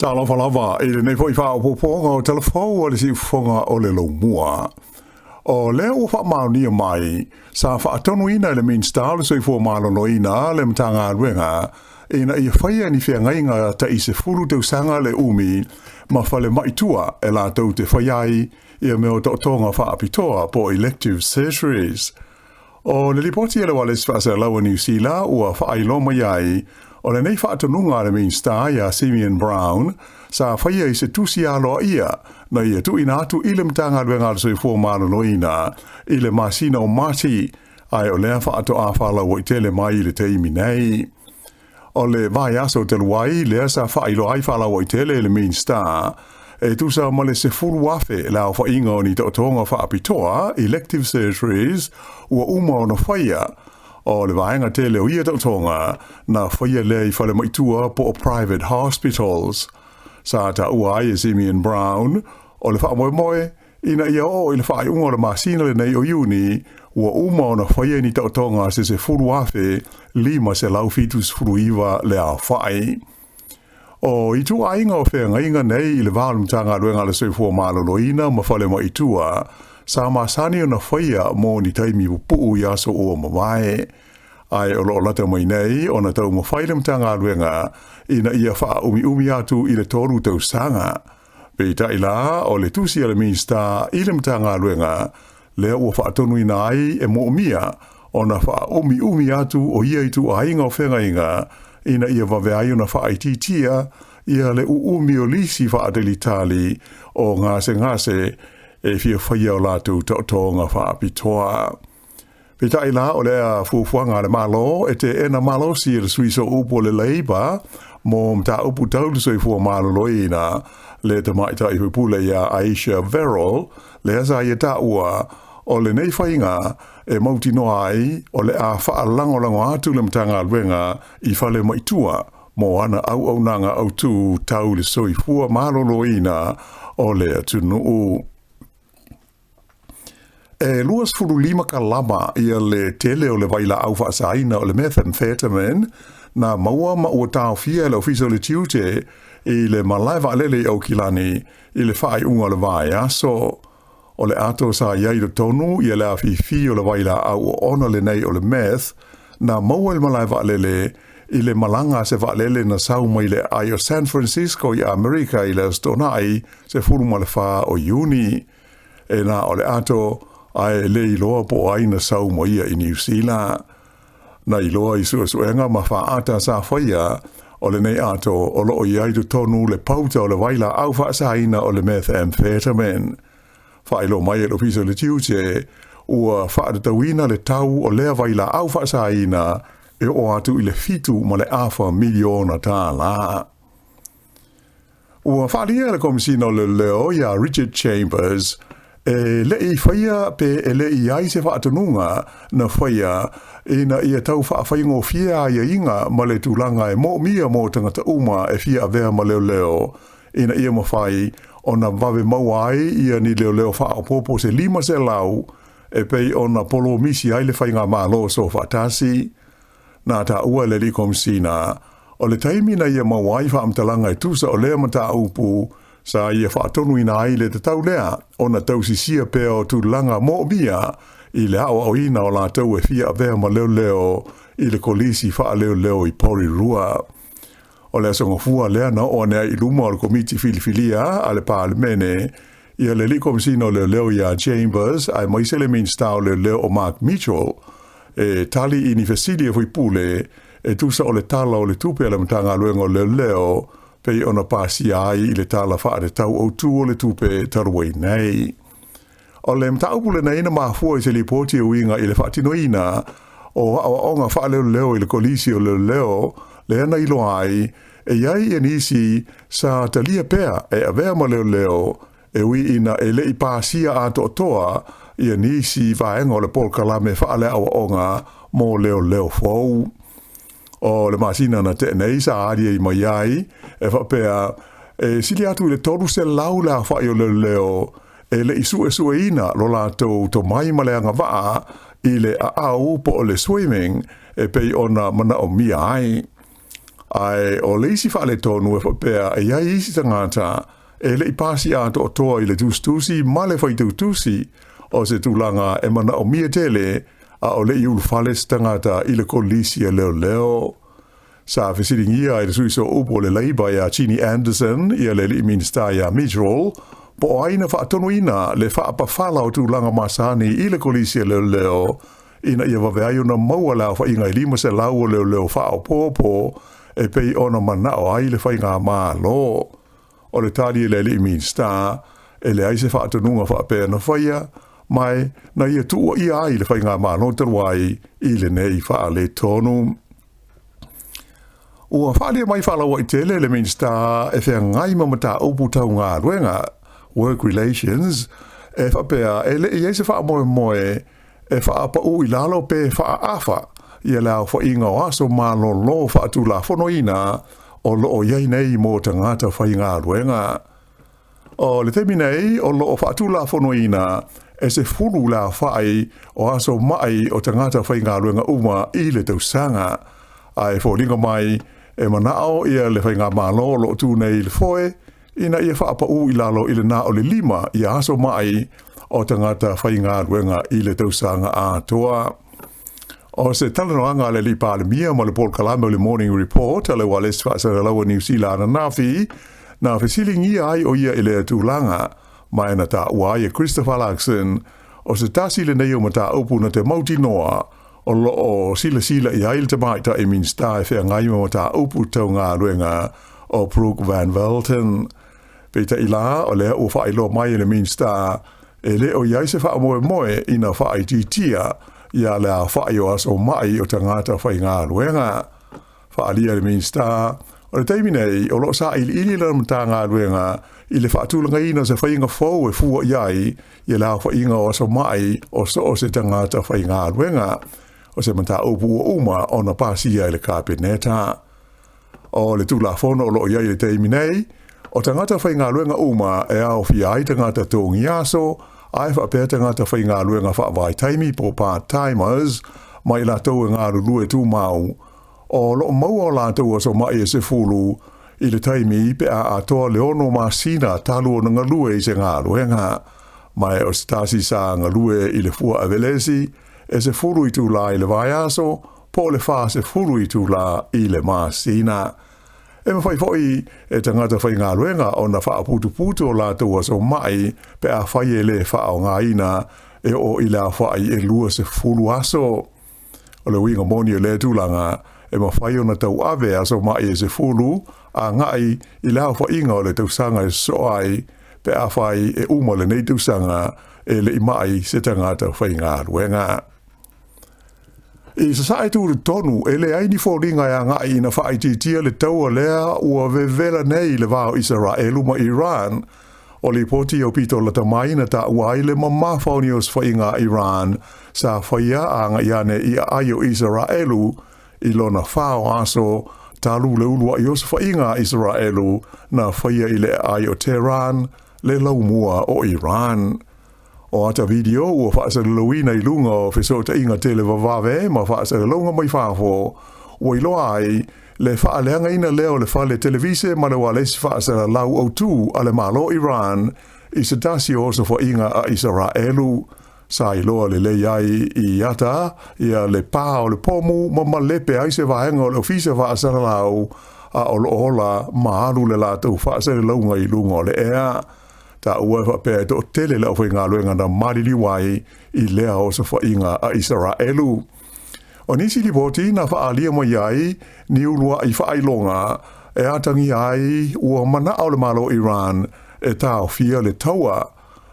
Tala falava ele nei foi fa o ponga o telefone o le si fonga o le lomua. O le o fa mauni mai sa fa tonu ina le min star so fo malo no ina le mtanga ruenga ina I fai ni fe ngainga ta I se furu te sanga le umi ma fa le mai tua e la tau te fai ai ia me o tonga fa apitoa po elective surgeries. O le lipoti ele wale fa se lawa New Zealand o fa ai lo mai ai o le nei whaatanunga le min star ia Simeon Brown, sa whaia I se tusi aloa ia, na ia tu ina atu I le mtanga luenga le soi fua malo noina, I le masina o mati, ai o lea whaato a whala o I tele mai I le teimi nei. O le vai aso te luai, lea sa whailo ai whala o I tele le min star, e tu sa male se furu wafe la o whainga o ni totonga whaapitoa, elective surgeries, ua uma o na whaia, o le vaenga te leo ia tautonga na whaia le I whale maitua po private hospitals. Sa ta ua ai Simeon Brown, o le wha moe ina ia o le wha unga le masina le nei o uni, ua uma o na whaia ni tautonga se furu afe, lima se lau fitus furu iwa le a whai. O I tu ainga o whenga inga nei I le waalumtanga luenga le soi fua malo loina ma whale maitua, sa masani o na whaia mo ni taimi puu I aso o mawai. Ai o loo lata mai nei o na tau mawhaile mtanga luenga ina ia wha umi atu I le toru tau sanga. Pe ta ila o le tusi ala minsta I le mtanga luenga lea ua wha tonu ina ai e mo umia o na wha umi atu o ia itu a inga o whenga inga ina ia waweai o na wha aititia ia le umi o lisi wha adelitali o ngase e fia whaia o latu tautonga wha apitoa. Pita ila o lea fufuanga le malo e te ena malo si le suiso upo le leiba mo mta upu tau le soifua malo loina le te maita I hupule ia Aisha Verrell le asa ia ta ua o le nei whainga e mauti noa ai o le a wha lango atu le mtanga luenga I whale maitua mo ana au nanga au tu tau le soifua malo loina o le atu nuu. E luas furu lima ka lama ia le tele o le waila au whaasaina o le methamphetamine na maua ma ua tau fia le ofiso le tiute I le malaiva alele au kilani I le whaai unga le vai aso. O le ato sa iai le tonu ia le afifi o le waila au o ona le nei o le meth na maua le malaiva alele I le malanga se valele na sau mai le ai o San Francisco I Amerika I le stonai se furu ma le wha o Juni. E na o le ato ai le Iloa po ai na sau mo ia I New Zealand. Na Iloa I suenga ma wha ata sa whaia o le nei ato o lo o iai tu tonu le pauta o le waila au wha saina o le methamphetamine. Wha ilo mai e lo piso le tiute ua wha tawina le tau o lea waila au wha saina e o atu I le fitu ma le awha miliona Tala. Ua wha lia le komisina o le leo ia Richard Chambers e le I whaia pe e le I ai se whaatanunga na whaia ina ia tau whaafai fia ia inga ma le tūlanga e mo mia mo tangata uma e fia avea ma leo ina ia mawhai o na wawe mauai ia ni leo whaapopo se lima se lau e pei o na polo misi ai le whainga malo so whaatasi na ta ua le li komisina o le taimina ia mauai whaamtalanga e tusa o lea mata upu sa ia whaatonu ina ai le te tau lea o na tau sisia pea o tūlanga mo mia I le au ina o la tau e fia avea ma leo I le kolisi wha leo I pori rua. O le songa fua lea na o nea I luma o le komiti filifilia a le paalemene ia le li komisina o leo ia Chambers ai maisele min stau leo o Mark Mitchell e tali ini fesilia fui pule e tusa o le tala o le tupe ala mtanga luengo leo pei ona pasi ai I le tala wha de tau o tu o le tupe taruei nei. O le mtaupule na ina mahua I se li poti o inga I le whaatinoina o onga wha leo I le kolisi o leo le ana ilo ai e iai e nisi sa talia pea e avea ma leo e ui ina e le I pasia a toa I nisi vaenga o le polkalame wha le awa onga mo leo fau. O le masina na te nei sa adia I mai ai e whapea e sili atu I le toru se lau la wha I o leo e le isu ina lo la to mai maleanga waa I le au po o le swimming e pei ona mana o mia ai. Ai o leisi whaale tonu e whapea e iai isi tangata e le ipasi a to toa i le tustusi ma le whaitutusi o se tūlanga e mana o mia tele a o le iulu whales tangata i le kolisi e leo leo. Sa whesiringia e le suiso upo le leiba ia Chini Anderson i le li minsta ia Mitchell po aina whaatonuina le whaapawhala o tūlanga masani i le kolisi e leo leo ina ia waweayo na maua lau wha inga i lima se lau o leo leo whaao pōpō e pei ona mana o ai le whai ngā mā lo. O le tali e le li minsta e le aise whaatonunga whaapea na whaia mai na ia tua ia ai le whai ngā mā lo taruai i le nei wha le tonu. Ua whaalia mai whaalawa i tele le minsta e whea ngai mamata upu tau ngā ruenga work relations e whapea e le i eise wha moe moe e wha apa u i lalo pe wha afa ia lau wha inga o aso malo lo wha atu la whonoina o loo iei nei mō tangata whai ngā ruenga. O le temi nei o loo wha atu la whonoina e se furu la whai o aso mai o tangata whai ngā ruenga uma i le tausanga. Ai wholinga mai e manao ia le whai ngā malo lo tu nei le foe ina ia wha apa u i lalo i le nā o le lima i aso mai o tangata whai ngā ruenga i le tausanga a toa. O se talanoanga le li pālemia ma le Paul Kalama le Morning Report le wales whaasara laua New Zealand nafi na whesilingia ai o ia i le tūlanga mai na tā ua ia Christopher Larkson o se tasi le nei o ma tā upu na te mauti noa o lo o sila i aile te maita e minsta e whea ngai ma tā upu tau ngā ruenga o Brooke Van Velten. Peta i la o lea ua whailo mai le minsta e le o iai se wha moe moe ina wha i titia ia lea whai o aso mai o tangata whai ngā ruenga. Whaalia le minsta o le teimi nei o lo sa ili la mta ngā ruenga i le whaatulanga ina se whainga fau e fua iai ia lea whainga o aso mai o se tangata whai ngā ruenga o se mta upu o uma o na pasi ia le kāpeneta. O le tūla whono o lo iai le teimi nei o tangata whai ngā ruenga uma e au fia ai tangata tōngi aso ai whapea tangata whai ngā ruenga whaavai taimi po part-timers mai la tau e ngā rulu e tū mau o lo mau o la tau aso mai e se fulu i le taimi pe a toa leono masina talu o nga lue i se ngā ruenga mai o stasi sa nga lue i le fua avelesi e se fulu i tū la i le vai aso po le wha se fulu i tū la i le masina. E ma whai e tangata whai ngā ruenga o na wha putu o la tau aso mai pe a whai e le wha o ngā ina e o i la whai e lua se fulu aso. O le winga moni e le tūlanga e ma whai o na tau ave aso mai e se fulu a ngai i la whai inga o le tausanga e so ai pe a whai e uma le nei tausanga e le i mai se tangata whai ngā ruenga. I sa sae tūru tonu, e le aini fōringa ia ngai ina whaititia le taua lea ua vevela nei le vāo Israelu ma Iran. O le poti o pito la tamaina ta ua ai le mamawhauni os whainga Iran sa whaia a ngai ane i ai o Israelu i lona whao aso talu le ulua i os whainga Israelu na whaia i le ai o Tehran le laumua o Iran. O ata video ua whaasara lauina i lunga o whesota inga tele wawawe ma whaasara launga mai whafo ua iloa ai le whaaleanga ina leo le whale televise ma le wales whaasara lau au tū a le malo Iran i se tasi o so inga a Israelu sa iloa le lei ai i ata ia le pā o le pomu ma lepe ai se vahenga o le ofisa whaasara lau a o lo ola ma alu le lātou whaasara launga i lunga o le ea. Ta ua whapea to tele lau whai ngā luenga na mariri wai i lea o sa whainga a Israelu. O nisi li poti na whaalia mai ai ni ulua i whaailonga e atangi ai ua mana au le malo Iran e tau fia le taua.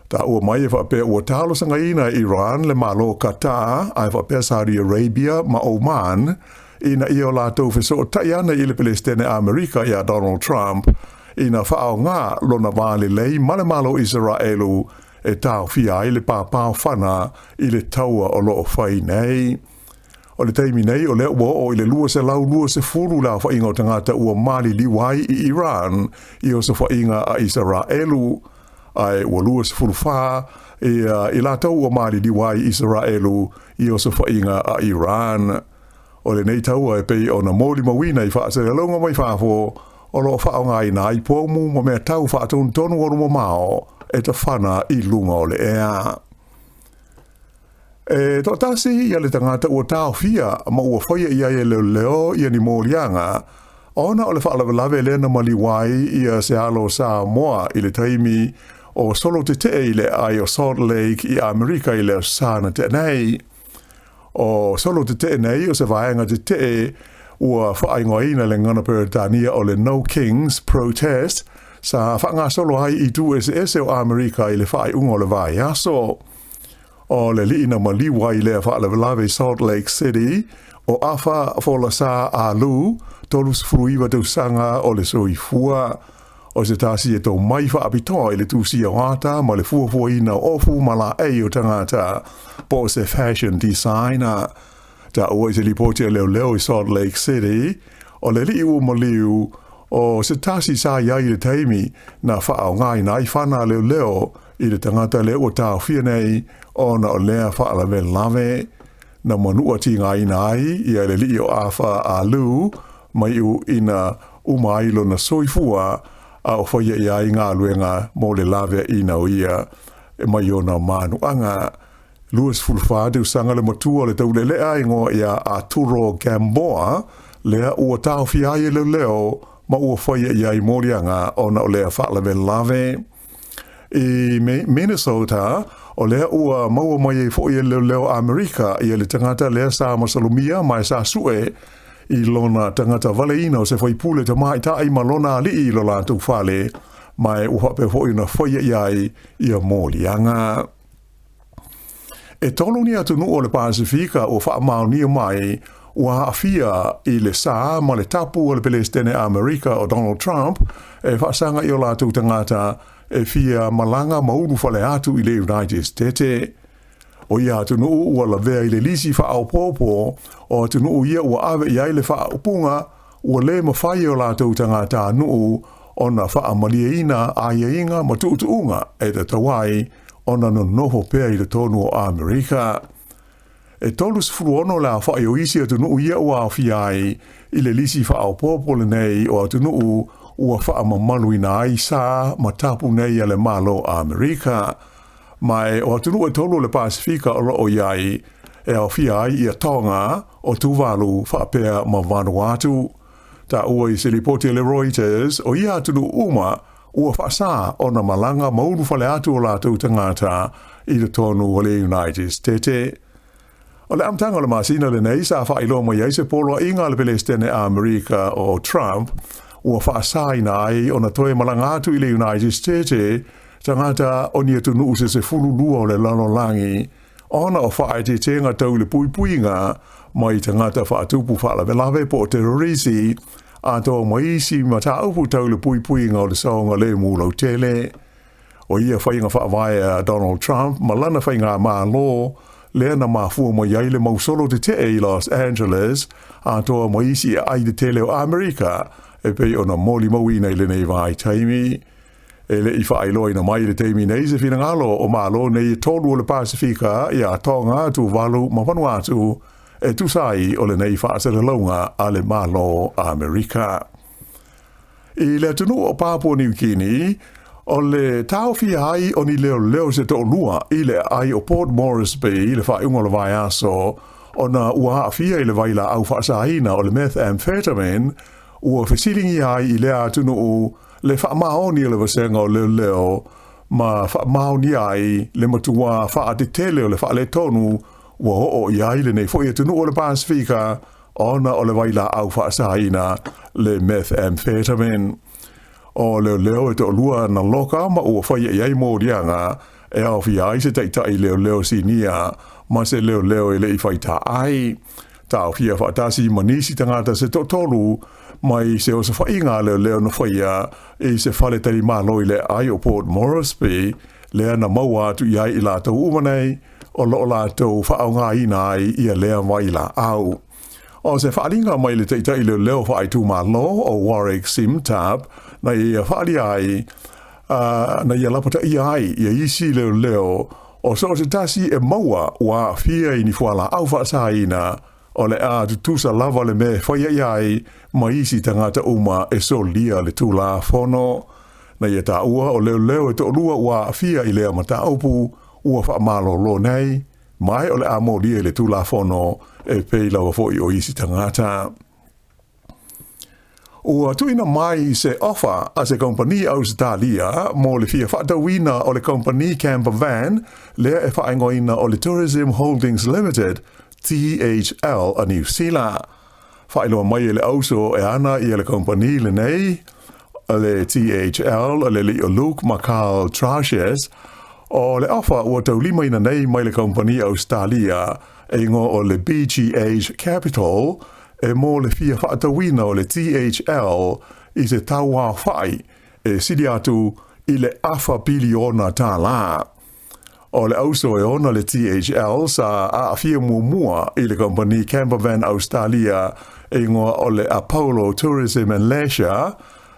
Ta ua mai e whapea ua talo sanga ina Iran le malo Qatar ai whapea Saudi Arabia ma Oman ina i o lātou wheso taiana i le Palestine Amerika i a Donald Trump ina whaao ngā lona vāle lei male malo Israelu e tau fia i le pāpāo whana i le taua o loo whai nei. O le teimi nei o le ua o i le lua se lau lua se furu lau whainga o tangata ua mali liwai i Iran i o se whainga a Israelu. Ai ua lua se furu wha i la tau ua mali liwai Israelu i o se whainga a Iran. o le nei taua e pei o na mōli mawina I wha se longa mai whafo o lo wha o ngai na I pōmu mo mea tau wha tonu tonu o mo mao e ta whana I lunga o le ea. E to tasi ia le tangata ua tau fia ma ua whaia ia e leo ia ni mōlianga ona o le whaalawelawe lena maliwai ia se alo Sāmoa I le taimi o solo te te I le ai o Salt Lake I Amerika I le sana te nei. O solo te te nei o se vaenga te te ua whaingoina le ngana Peritania o le No Kings protest sa whanga solo ai I tu ese o Amerika I le whai ungo le vai aso. O le liina maliwai le whaalawelawe Salt Lake City o awha fola sa alu tolus fruiwa tau sanga o le soifua. O se tasi e tau mai whaapitoa I le tūsi o ata ma le fuafuaina ofu mala ei o tangata po se fashion designer. Ta ua I se lipotia leo I Salt Lake City o le liu maliu o se tasi sa iai le taimi na whaao ngai nai whana leo I le tangata leo o tau whianei o na o lea whaalawe lave na manua ti ngai nai ia le liu awha alu mai u ina umailo na soifua a o whaia ia I ngā luenga mō le lawe ina o ia e mai o na manuanga. Luas fulwhātu sanga le matua le tau le lea ingo ia a Turo Gamboa lea ua tau whiaia leo ma ua whaia ia I mōrianga o na o lea whaalawe lave. I Minnesota o lea ua maua mai e whaia leo Amerika ia le tangata lea sa masalumia mai sa sue I lona tangata valeina o se whaipule ta mai ta I malona li I lo lātou whale mai uhape hoi na whaia iai ia mōlianga. E tolo ni atu nuu o le Pasifika o wha maonia mai ua hawhia I le sā ma le tapu o le Palestine Amerika o Donald Trump e whaasanga I o lātou tangata e fia malanga maunu whale atu I le United States. O ia atu nuu ua la vea I le lisi wha au pōpō o atu nuu ia ua awe iai le wha au punga ua le mawhai o lātou tangata nuu o na wha amaliaina a iainga ma tuutuunga e te tawai o na noho pēr I le tonu o Amerika. E tolus fruono la wha o isi atu nuu ia ua au fiai I le lisi wha au pōpō le nei o atu nuu ua wha amamaluina ai sā ma tapu nei a le malo Amerika. Mai o atunu e tolu le Pasifika o loo iai e au fiai I a tonga o tuvalu whaapea ma Vanuatu. Ta ua I se lipotia le Reuters o ia atunu uma ua whaasa o na malanga maunu whale atu o lātou tangata I le tonu o le United States. O le amtanga le masina le nei sa whailo mai ai se polo inga le Palestine Amerika o Trump ua whaasa ina ai o na toe malanga atu I le United States tangata o ni atu nuu se fululua o le lalolangi ona o whae te tenga tau le puipuinga mai tangata whaatupu whaalawe po terrorisi a tō maisi ma taupu tau le puipuinga o le saonga le mūlau tele. O ia whainga whaavaia Donald Trump ma lana whainga maa lo lea na mafua mai ai le mausolo te te I Los Angeles a tō maisi ai te tele o Amerika e pei o na moli mawina I le nei vai taimi. E le I whaeloi na mai le teimi nei se whina ngalo o malo nei tolu o le Pasifika I a tonga tu walu ma Vanuatu e tu sai o le nei whaasere launga a le malo Amerika. I le atunu o Papua New Guinea o le tau fia ai o ni leo se to lua I le ai o Port Moresby le whaunga le vai aso o na ua fia I le vaila au whaasaina o le methamphetamine ua whesilingi ai I le atunu o le whaamaoni o le wasenga o leo ma whaamaoni ai le matua whaatitele o le whaale tonu ua o iai le nei fwoi atunu o le Pasifika ona o le waila au whaasaina le methamphetamine. O leo e to lua na loka ma ua whaia iai mōrianga e au fiai se taitai leo sinia ma se leo e le I whaita ai. Tau fia whaatasi manisi tangata se tolu mai se o se whainga leo na whaia e se whale tari māloi le ai o Port Moresby lea na maua atu iai I lātou umanei o lo lātou whaonga ina ai ia lea waila au. O se whaalinga mai le teitai leo whaaitu mālo o Warwick Simtab na ia whaali ai na ia lapata iai ia isi leo o so se tasi e maua ua fia I ni whala au whaasaina o le a tutusa lava le me whaia iai maisi tangata uma e so lia le tūla whono. Na ia tā ua o leo e to lua ua awhia i lea mata aupu ua whaamalo lo nei, mai o le a mo lia le tūla whono e pei lawa fōi o isi tangata. Ua tuina mai se offer a se kompani Aotearoa mo le fia whaatawina o le kompani camper van lea e whaingoina o le Tourism Holdings Limited, THL a New Zealand. Whailoa mai le auso e ana i le kompani le nei, le THL le li o Luke Makal Trashes, o le offer ua taulima ina nei mai le kompani Aotearoa e ngo o le Sāmoa Capital, e mo le fia whaatawina o le THL i se taua whai e sidi atu i le afa biliona Tala. O le auso e ona le THL sa a fia mua i le company Campervan Australia e ngoa o le Apollo Tourism and Leisure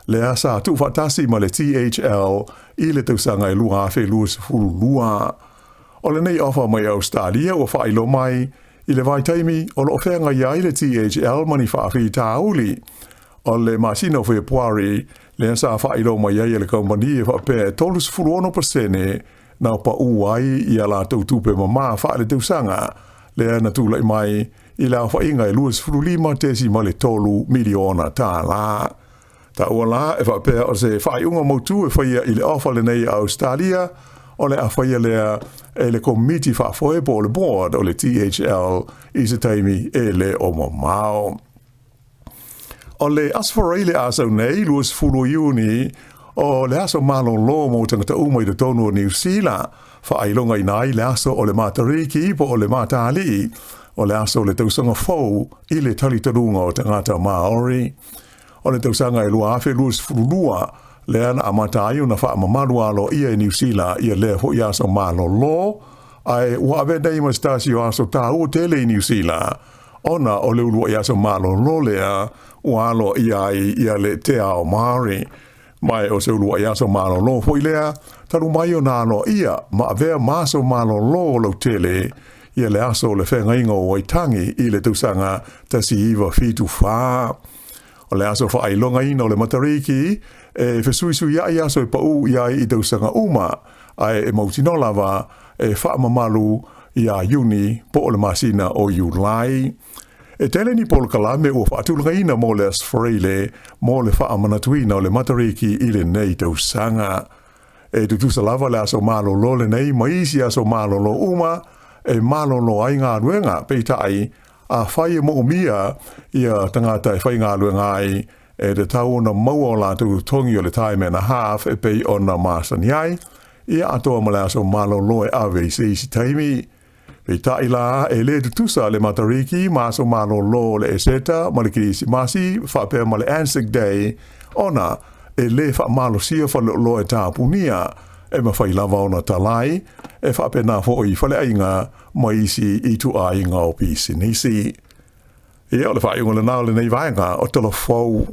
le asa tu fatasi ma le THL i le tausanga i lua fe lua sifuru lua. O le nei ofa mai Australia o whailo mai i le vai taimi o lo ofenga ia i le THL mani whaafi tāuli. O le masino whi puari le sa whailo mai ia i le kompani e whape 3% na pa uai i ala tau tupe mama wha le tausanga le ana tūlai mai i la whainga e luas furulima tesi ma le 3 miliona Tala. Ta ua la e whape o se whaiunga mautu e whaia i le ofa le nei Australia o le a whaia lea e le komiti whaafoe po le board o le THL i se taimi e le o mamao. O le asfarai le asau nei luas fulu iuni o le aso malo lo mo tangata umai de tonu o New Zealand whaailonga i nai le aso o le matariki po o le matali o le aso le tausanga fau i le talitarunga o tangata Maori. O le tausanga e lua afe luas fululua le ana amatai una wha mamalua lo ia e New Zealand ia le ho ia so malo lo ai ua ave nei mastasio aso ta o tele i New Zealand ona o le ulua ia so malo lo lea ua alo ia le te ao Maori mai o se ulua ia so malo lo fo ilea taru mai o nano ia ma avea maso malo lo lo tele ia le aso le whenga ingo o itangi i le tausanga tasi iwa fitu wha o le aso wha ailonga ina o le matariki e fesuisu ia aso e pau ia i tausanga uma ai e mautino lava e wha mamalu ia uni po o le masina o Julai. E tele ni pol kalame ua whaatulanga ina mo le asfareile mo le wha amanatuina o le matariki i le nei tausanga. E tutusa lava le aso malo lo le nei maisi aso malo lo uma e malo lo ai ngā ruenga peitai a whaia mo umia ia tangata e whai ngā ruenga ai e te tau ona maua o lātou tongi o le time and a half e pei ona māsani ai ia atoa ma le aso malo lo e ave i se isi taimi. Pei tai la e le tutusa le matariki maso malo lo le eseta ma le kirisi masi whapea ma le Anzac Day ona e le wha malo sia wha lo e tāpunia e ma whai lava ona talai e whapea nā fo i whale ainga ma isi i tu a inga o pisi nisi. Ia o le whai unga le nao le nei vaenga o tala fau.